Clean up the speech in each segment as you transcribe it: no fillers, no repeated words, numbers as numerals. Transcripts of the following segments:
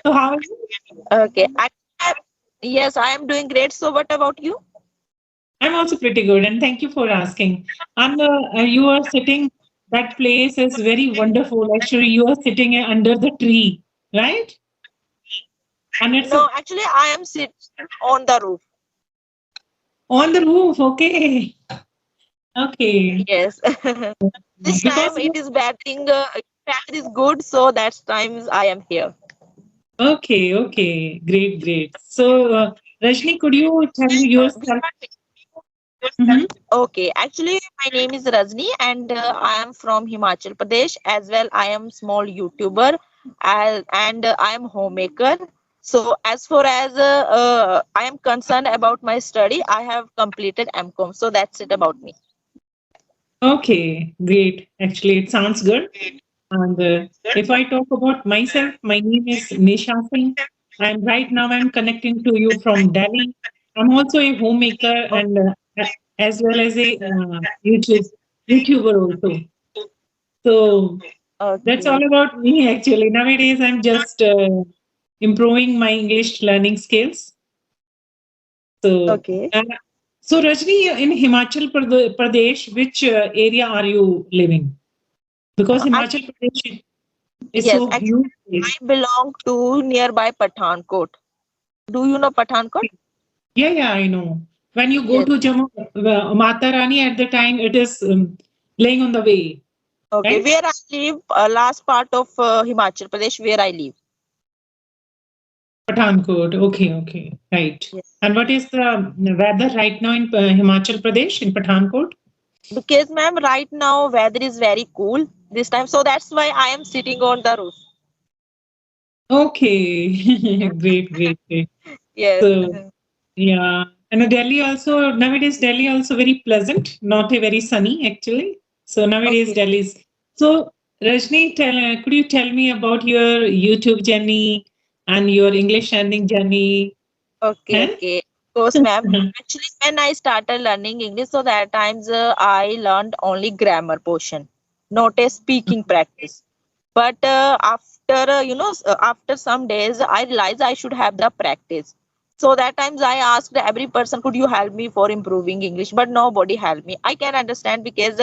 So how are you? Okay. Yes, I am doing great. So, what about you? I'm also pretty good, and thank you for asking. And you are sitting. That place is very wonderful. Actually, you are sitting under the tree, right? And it's No, actually, I am sitting on the roof. on the roof. Okay, okay. Yes. This Because time it is batting. Weather is good, so that's times I am here. okay, okay, great, great. So, Rajni, could you tell me We yourself? are- Mhm. Okay, actually, my name is Rajni, and I am from Himachal Pradesh. As well, I am small YouTuber, and I am homemaker. So, as far as I am concerned about my study, I have completed MCOM. So that's it about me. Okay, great. Actually, it sounds good. And if I talk about myself, my name is Nisha Singh, and right now I'm connecting to you from Delhi. I'm also a homemaker and as well as a YouTuber also. So that's Okay. all about me actually. Nowadays, I'm just improving my English learning skills. So, Okay. so Rajni, in Himachal Pradesh, which area are you living? Because Actually, Himachal Pradesh is yes. so Actually, huge place. I belong to nearby Pathankot. Do you know Pathankot? Yeah, yeah, I know. When you go Yes. to Jammu, Mata Rani at the time, it is laying on the way, Okay. right? Where I live, last part of Himachal Pradesh, where I live. Pathankot. Okay, okay, right. Yes. And what is the weather right now in Himachal Pradesh, in Pathankot? Because, ma'am, right now weather is very cool this time, so that's why I am sitting on the roof. Okay, great, great, great. Yes. So, yeah. And Delhi also, nowadays, Delhi also very pleasant, not a very sunny actually. So, nowadays, Okay. Delhi is. So, Rajni, could you tell me about your YouTube journey and your English learning journey? Okay. Huh? Okay. Of course, ma'am. Actually, when I started learning English, so that times I learned only grammar portion, not a speaking practice. But after after some days, I realized I should have the practice. So that times I asked every person, could you help me for improving English? But nobody helped me. I can understand because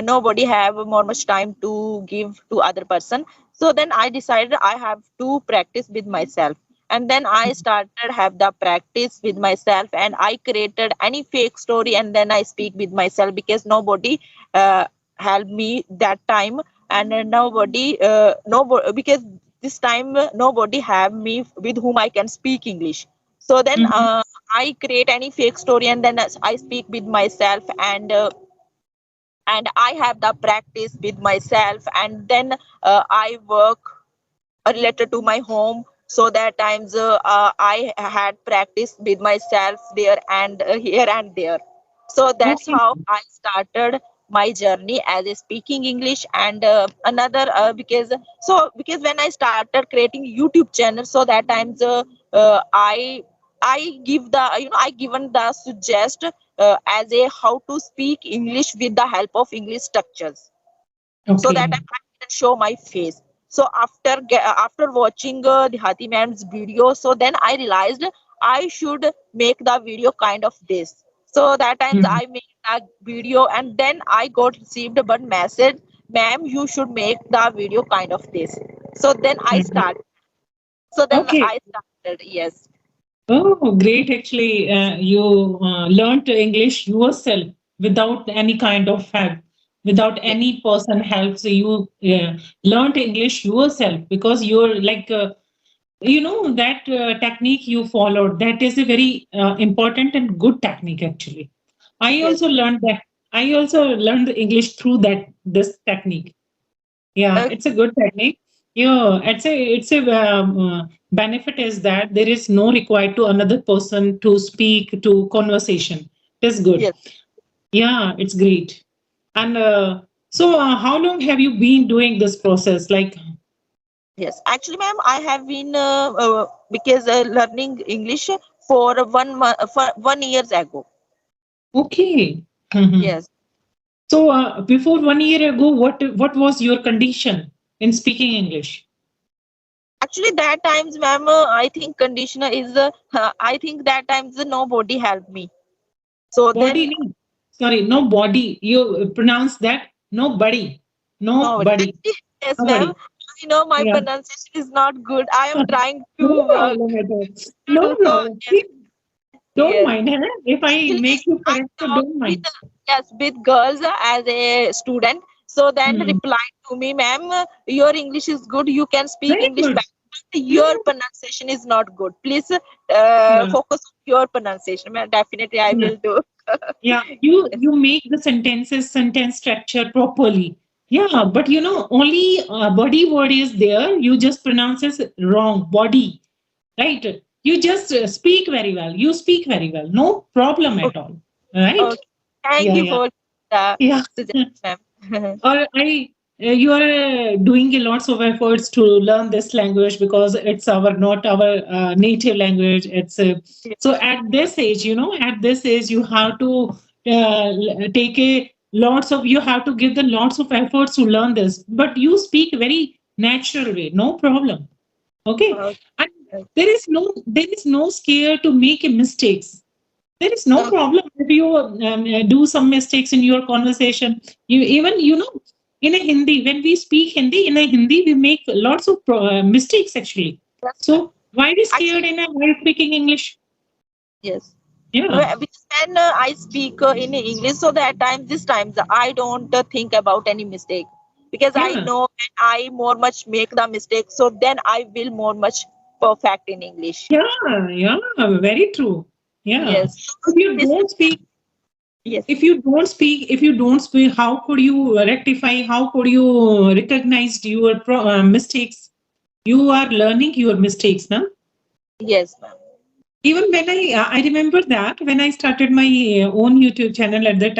nobody have more much time to give to other person. So then I decided I have to practice with myself. And then I started have the practice with myself, and I created any fake story, and then I speak with myself because nobody helped me that time. And nobody because this time nobody have me with whom I can speak English. So then Mhm. I create any fake story, and then I speak with myself, and I have the practice with myself, and then I work related to my home. So that times I had practice with myself there and here and there. So that's Okay. how I started my journey as a speaking English. And another because when I started creating YouTube channel, so that times I give the I given the suggest as a how to speak English with the help of English structures, so that I Okay. can show my face. So after watching the Hati ma'am's video, so then I realized I should make the video kind of this. So that times Mhm. I made that video, and then I got received one message, ma'am, you should make the video kind of this. So then I Mhm. start. So then Okay. I started. Yes. Oh, great. Actually, you learned English yourself without any kind of help, without Yes. any person help. So you learned English yourself because you're like, that technique you followed, that is a very important and good technique, actually. I Yes. also learned that. I also learned English through this technique. Yeah, Okay. it's a good technique. Yeah, it's a benefit is that there is no required to another person to speak to conversation. It is good. Yes. Yeah, it's great. And so, how long have you been doing this process? Like, Yes, actually, ma'am, I have been because learning English for 1 month, for 1 years ago. okay. Mhm. Yes, So, before 1 year ago, what was your condition in speaking English? Actually, that times, ma'am, I think conditioner is. I think that times nobody helped me. So Body, then no. Sorry, no body. You pronounce that nobody. nobody. Nobody. Actually, yes, ma'am. Nobody. I know my Yeah. pronunciation is not good. I am trying No to work problem at all. to No do so. problem. Yes, See, don't yes. mind, huh? If I Actually, make you I correct, so talk don't with mind. yes with girls as a student. So then Hmm. replied to me, ma'am, your English is good. You can speak Very English good. better, but Yeah, your pronunciation is not good. Please yeah, focus on your pronunciation. Ma'am, definitely, I yeah. will do. Yeah, you Yes. you make the sentence structure properly. Yeah, but only body word is there. You just pronounce it wrong. Body, right? You just speak very well. You speak very well. No problem at Okay. all. Right? Okay. Thank Yeah, you yeah, for the yeah. suggestion, ma'am. Or you are doing a lots of efforts to learn this language because it's our not our native language. It's so at this age, at this age, you have to take a lots of you have to give the lots of efforts to learn this. But you speak very natural way, no problem. Okay, Okay. and there is no scare to make a mistakes. There is no Okay. problem if you do some mistakes in your conversation. You even in a Hindi, when we speak Hindi, in a Hindi we make lots of mistakes actually. Yes, ma'am. So why be scared Actually, in a while speaking English? yes. Yeah, Because when I speak in English, so that times, this times, I don't think about any mistake because I yeah, know when I more much make the mistake, so then I will more much perfect in English. yeah, yeah. Very true. Yeah. Yes. If you This is don't speak, yes. if you don't speak, how could you rectify? How could you recognize your mistakes? You are learning your mistakes, now. Yes, ma'am. Even when I remember that when I started my own YouTube channel at the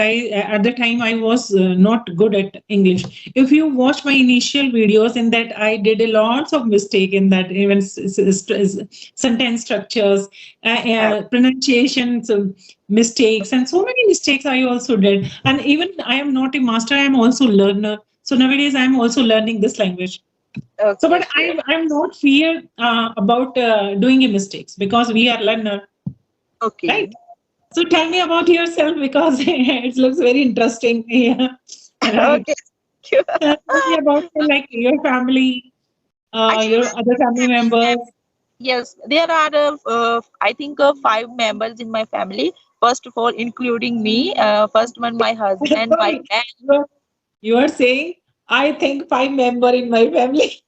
time I was not good at English. If you watch my initial videos, in that I did a lots of mistake in that, even sentence structures, pronunciations mistakes, and so many mistakes I also did. And even I am not a master, I am also learner. So nowadays I am also learning this language. So, Okay, but okay. I'm not fear about doing a mistakes because we are learner, right? Okay. So tell me about yourself because it looks very interesting. Yeah, right. Okay. Thank you. Tell me about like your family, Actually, your other family members. yes, there are I think five members in my family. First of all, including me. First one, my husband, my Sorry, dad. you are saying I think five member in my family.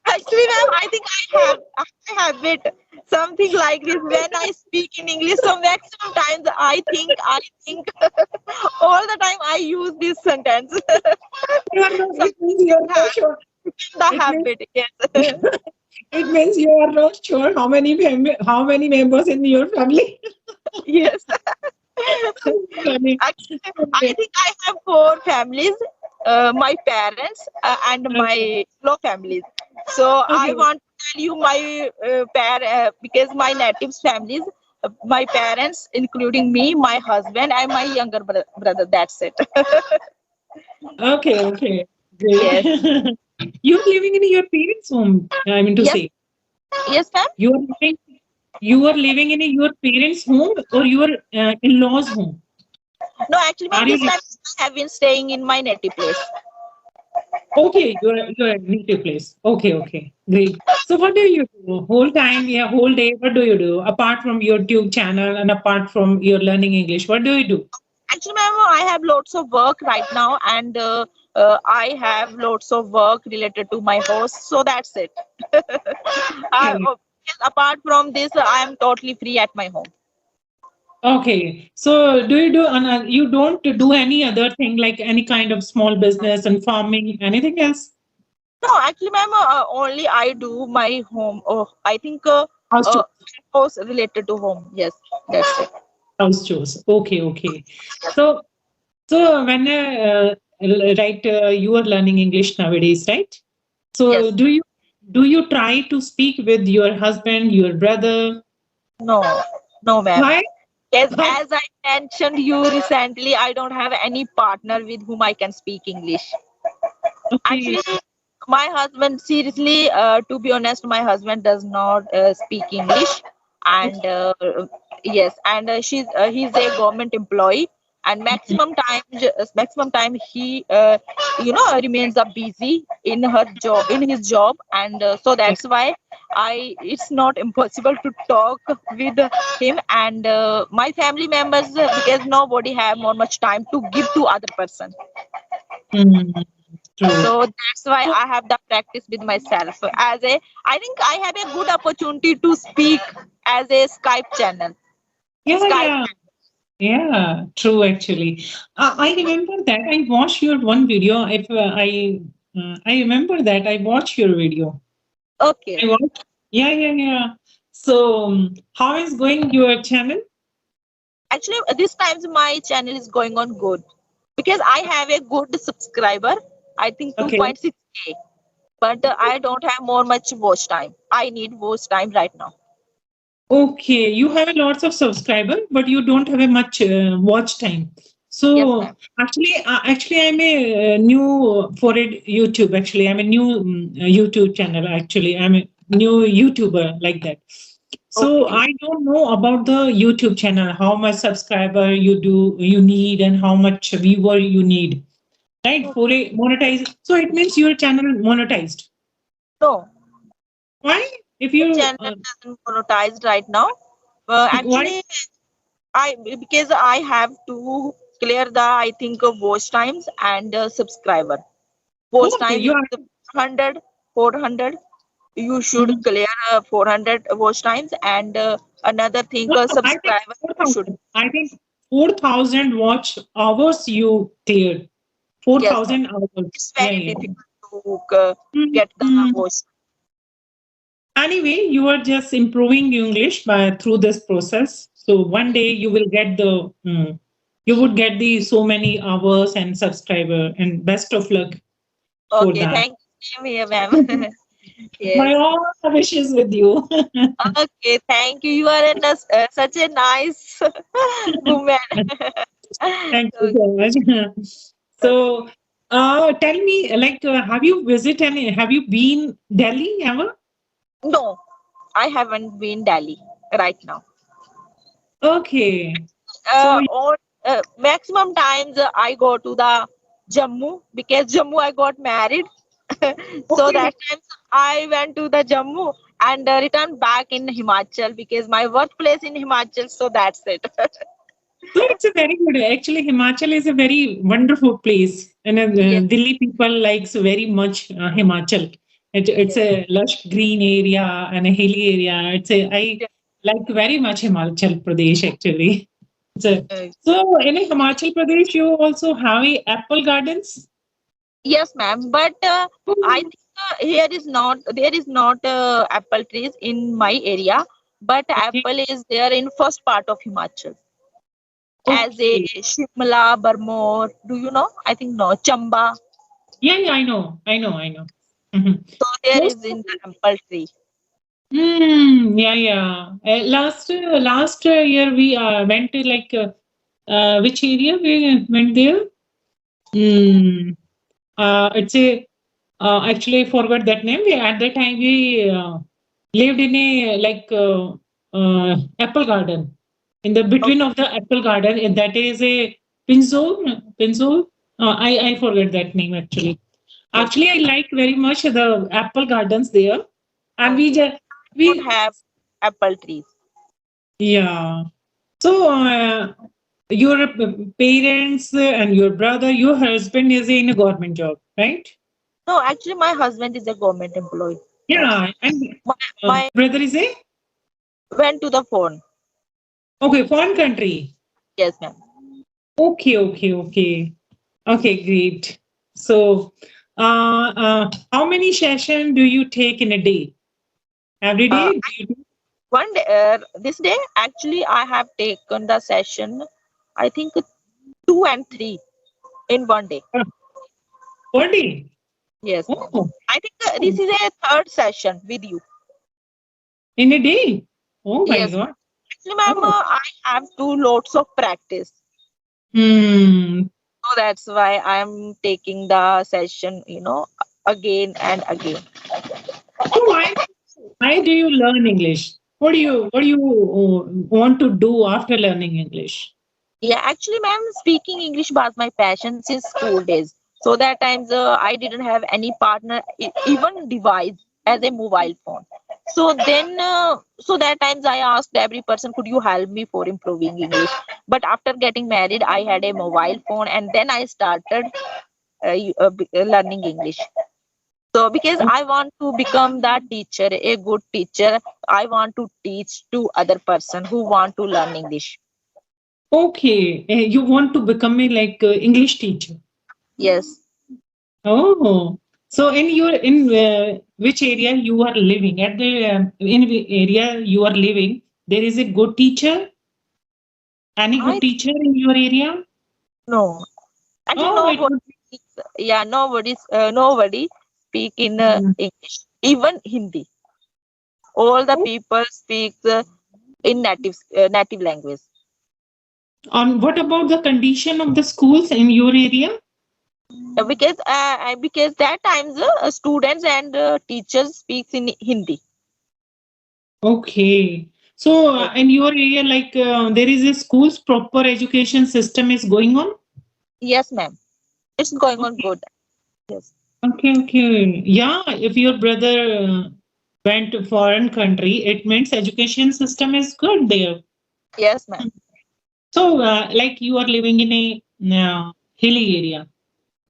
Actually, ma'am, I think I have it something like this when I speak in English. So maximum times I think all the time I use this sentence. You are not. So It means you are not have sure. the It means habit, yes. it means you are not sure how many members in your family. Yes. Funny. I Okay. think I have four families, my parents and Okay. my law families. So I Okay. want to tell you my because my natives families, my parents, including me, my husband, and my younger brother. That's it. Okay, okay, Yes. great. You're living in your parents' home. I mean to Yes. say, Yes, ma'am. you are living, you are living in your parents' home or your in-laws' home. No, actually, ma'am, Are this you time I have been staying in my native place. okay? You're at native place. Okay, okay, great. So what do you do whole time? Yeah, whole day. What do you do apart from your YouTube channel and apart from your learning English? What do you do? Actually, ma'am, I have lots of work right now, and I have lots of work related to my host. So that's it. Okay. Yes, apart from this, I am totally free at my home. Okay. So do you do you don't do any other thing like any kind of small business and farming, anything else? No, actually, ma'am, only I do my home. Oh, I think House uh, chores. house related to home. Yes, that's it. House chores. Okay, okay. So, when right, you are learning English nowadays, right? So, Yes. do you try to speak with your husband, your brother? No, no, ma'am. Why? Why? As I mentioned you recently, I don't have any partner with whom I can speak English. Okay. Actually, My husband, seriously, to be honest, my husband does not speak English, and yes, and he's a government employee, and maximum time he remains busy in her job in his job, and so that's why I it's not impossible to talk with him and my family members because nobody have more much time to give to other person. Mm, true. So that's why I have the practice with myself. I think I have a good opportunity to speak as a Skype channel. Yeah, Skype. yeah, yeah, true, actually. I remember that I watched your one video. If I remember that I watched your video. Okay. I watched. Yeah, yeah, yeah. So, how is going your channel? Actually, this times my channel is going on good because I have a good subscriber. I think Okay. 2.6K. But I don't have more much watch time. I need watch time right now. Okay, you have a lots of subscriber, but you don't have a much watch time. Yes, So ma'am. actually, I'm a new for it YouTube. Actually, I'm a new YouTube channel. Actually, I'm a new YouTuber like that. So Okay. I don't know about the YouTube channel, how much subscriber you need, and how much viewer you need, right? For Okay. a monetize. So it means your channel monetized. No, Why? If my you channel doesn't monetize right now. why? Actually, I because I have to clear the I think watch times and subscriber. Watch Okay, time you is are. 400, 400. You should Mhm. clear 400 watch times and another thing No, no, I think subscriber you should. 4,000. I think 4,000 watch hours you cleared. Yes, ma'am. 4,000 hours. It's Yeah, very yeah. difficult to get the Mhm. watch. Anyway, you are just improving English by through this process. So one day you will get you would get the so many hours and subscriber. And best of luck for Okay, that. thank you. Same here, ma'am. My Yes. all wishes with you. Okay, thank you. You are such a nice woman. Thank you Okay. so much. So, tell me, like, have you been Delhi ever? No, I haven't been Delhi right now. Okay. So, Or maximum times I go to the Jammu because Jammu I got married. So okay. that time I went to the Jammu and returned back in Himachal because my workplace in Himachal. So that's it. So it's a very good. Actually, Himachal is a very wonderful place, and Yes, Delhi people likes very much Himachal. It's yes, a lush green area and a hilly area. I yes. like very much Himachal Pradesh actually. So, Uh, so in Himachal Pradesh, you also have a apple gardens. yes, ma'am. But I think here is not there is not apple trees in my area, but Okay. apple is there in first part of Himachal as a Okay. Shimla, Barmore. Do you know? I think no, Chamba. Yeah, yeah, I know. I know. I know. Mhm. So there Most is in the apple tree. Yeah, yeah. Last year we went to like which area we went there? Hmm. It's a actually I forgot that name. At that time we lived in a apple garden in the between Okay, of the apple garden. And that is a Pinzol. I forget that name actually. Actually, okay, I like very much the apple gardens there, and okay. Don't we have apple trees. yeah. So your parents and your brother, your husband is in a government job, right? No, actually, my husband is a government employee. That's Yeah, it. and My brother is a went to the phone. okay foreign country. Yes, ma'am. Okay, okay, okay, okay, great. So, how many session do you take in a day? Every day? Do you do? One day, this day, actually, I have taken the session. I think two and three in one day. uh, per day? Yes, ma'am. Oh, I think this oh, is a third session with you. in a day? Oh my Yes, ma'am. God! Actually, ma'am, Oh, I have two lots of practice. hmm. So that's why I'm taking the session, again and again. So why do you learn English? What do you want to do after learning English? Yeah, actually, ma'am, speaking English was my passion since school days. So that times I didn't have any partner, even device as a mobile phone. So then, so that times I asked every person, could you help me for improving English? But after getting married, I had a mobile phone, and then I started learning English. So because I want to become that teacher, a good teacher, I want to teach to other person who want to learn English. Okay, you want to become a like English teacher. Yes. Oh, so in which area you are living? At the area you are living, there is a good teacher. Any good I teacher in your area? No, actually, Oh, it nobody. would. Yeah, nobody speak in Mm. English, even Hindi. All the people speak in native language. On what about the condition of the schools in your area? Because that times students and teachers speaks in Hindi. Okay. So Yes, in your area, like there is a school's proper education system is going on. yes, ma'am. It's going on Okay. good. Yes, Okay. Okay. Yeah. If your brother went to foreign country, it means education system is good there. yes, ma'am. So like you are living in a hilly area,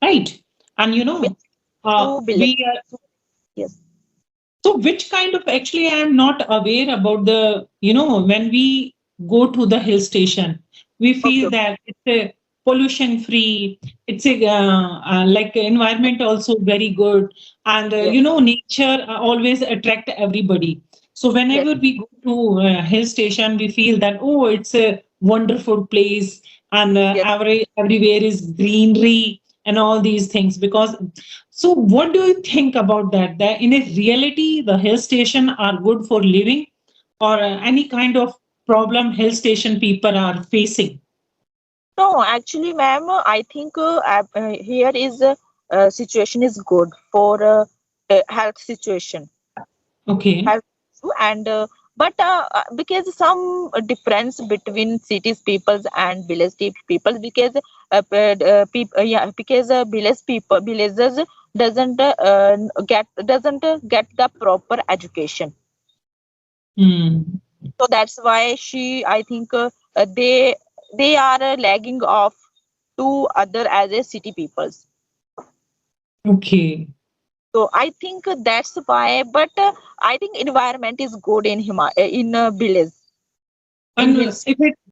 right? And Be- To believe. we are. Yes. So, which kind of actually, I am not aware about the, when we go to the hill station, we Okay. feel that it's a pollution free, it's a like environment also very good, and Yes. nature always attract everybody. So, Yes. whenever we go to hill station, we feel that, oh, it's a wonderful place, and Yes. everywhere is greenery and all these things because so, what do you think about that? That in a reality, the hill station are good for living, or any kind of problem hill station people are facing? No, actually, ma'am, I think here is situation is good for health situation, Okay. health issue, and because some difference between cities peoples and peoples because because villages doesn't get the proper education. Hmm. So that's why I think they are lagging off to other as a city peoples. Okay. So I think that's why. But I think environment is good in village, in And hills. if it